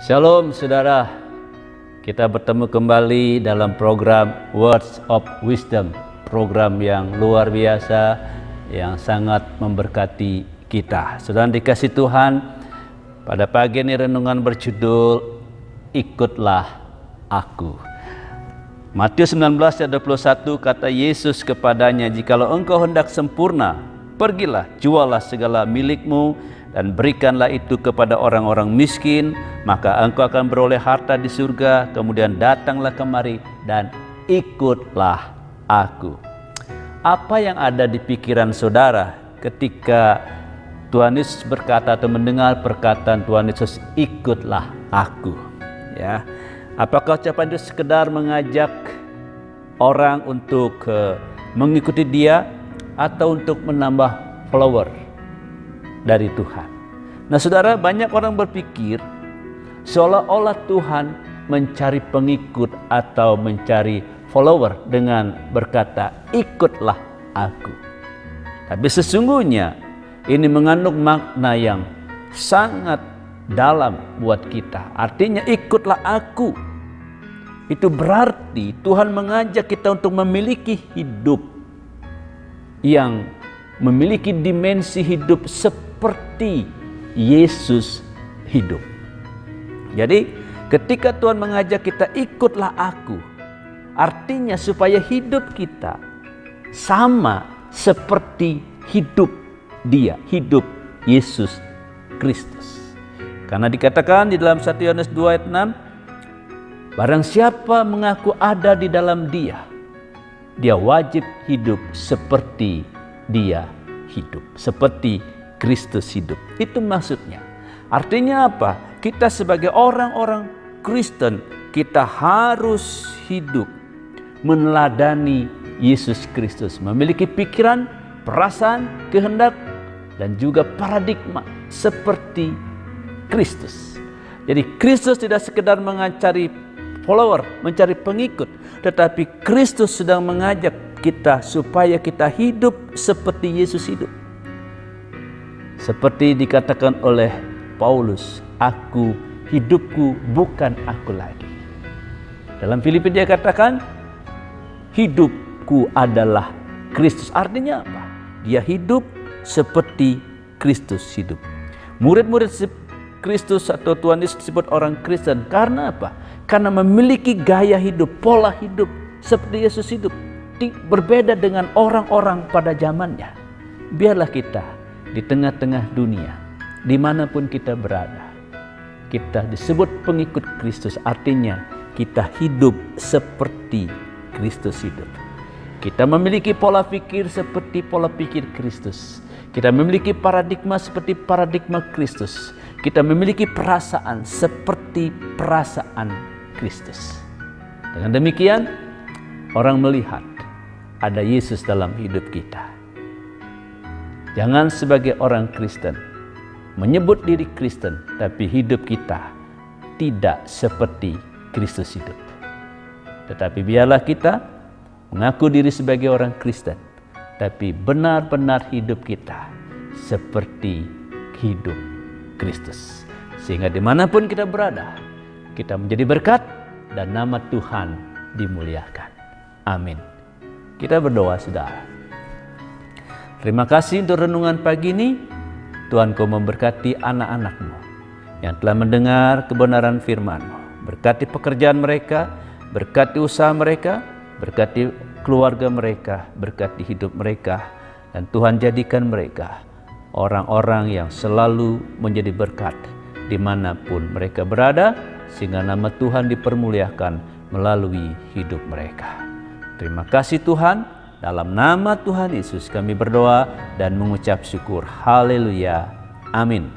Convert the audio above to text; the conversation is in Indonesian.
Shalom saudara, kita bertemu kembali dalam program Words of Wisdom, program yang luar biasa, yang sangat memberkati kita. Saudara dikasih Tuhan, pada pagi ini renungan berjudul Ikutlah Aku. Matius 19 ayat 21 kata Yesus kepadanya, jikalau engkau hendak sempurna, pergilah, jualah segala milikmu dan berikanlah itu kepada orang-orang miskin, maka engkau akan beroleh harta di surga. Kemudian datanglah kemari dan ikutlah aku. Apa yang ada di pikiran saudara ketika Tuhan Yesus berkata atau mendengar perkataan Tuhan Yesus, ikutlah aku? Ya, apakah ucapan itu sekedar mengajak orang untuk mengikuti dia, atau untuk menambah follower dari Tuhan? Nah saudara, banyak orang berpikir seolah-olah Tuhan mencari pengikut atau mencari follower dengan berkata ikutlah aku. Tapi sesungguhnya ini mengandung makna yang sangat dalam buat kita. Artinya ikutlah aku, itu berarti Tuhan mengajak kita untuk memiliki hidup yang memiliki dimensi hidup seperti Yesus hidup. Jadi ketika Tuhan mengajak kita ikutlah aku, artinya supaya hidup kita sama seperti hidup dia, hidup Yesus Kristus. Karena dikatakan di dalam 1 Yohanes 2 ayat 6, barang siapa mengaku ada di dalam dia, dia wajib hidup seperti dia hidup, seperti Kristus hidup. Itu maksudnya. Artinya apa? Kita sebagai orang-orang Kristen, kita harus hidup meneladani Yesus Kristus, memiliki pikiran, perasaan, kehendak, dan juga paradigma seperti Kristus. Jadi Kristus tidak sekedar mencari follower, mencari pengikut, tetapi Kristus sedang mengajak kita supaya kita hidup seperti Yesus hidup. Seperti dikatakan oleh Paulus, hidupku bukan aku lagi. Dalam Filipi dia katakan, hidupku adalah Kristus. Artinya apa? Dia hidup seperti Kristus hidup. Murid-murid Kristus atau Tuhan Yesus disebut orang Kristen karena apa? Karena memiliki gaya hidup, pola hidup seperti Yesus hidup. Berbeda dengan orang-orang pada zamannya. Biarlah kita di tengah-tengah dunia, dimanapun kita berada, kita disebut pengikut Kristus. Artinya kita hidup seperti Kristus hidup. Kita memiliki pola pikir seperti pola pikir Kristus. Kita memiliki paradigma seperti paradigma Kristus. Kita memiliki perasaan seperti perasaan Kristus. Dengan demikian, orang melihat ada Yesus dalam hidup kita. Jangan sebagai orang Kristen menyebut diri Kristen, tapi hidup kita tidak seperti Kristus hidup. Tetapi biarlah kita mengaku diri sebagai orang Kristen, tapi benar-benar hidup kita seperti hidup Kristus. Sehingga dimanapun kita berada, kita menjadi berkat dan nama Tuhan dimuliakan. Amin. Kita berdoa saudara. Terima kasih untuk renungan pagi ini. Tuhan kau memberkati anak-anak-Mu yang telah mendengar kebenaran firman-Mu. Berkati pekerjaan mereka, berkati usaha mereka, berkati keluarga mereka, berkati hidup mereka. Dan Tuhan jadikan mereka orang-orang yang selalu menjadi berkat dimanapun mereka berada, sehingga nama Tuhan dipermuliakan melalui hidup mereka. Terima kasih Tuhan. Dalam nama Tuhan Yesus kami berdoa dan mengucap syukur. Haleluya. Amin.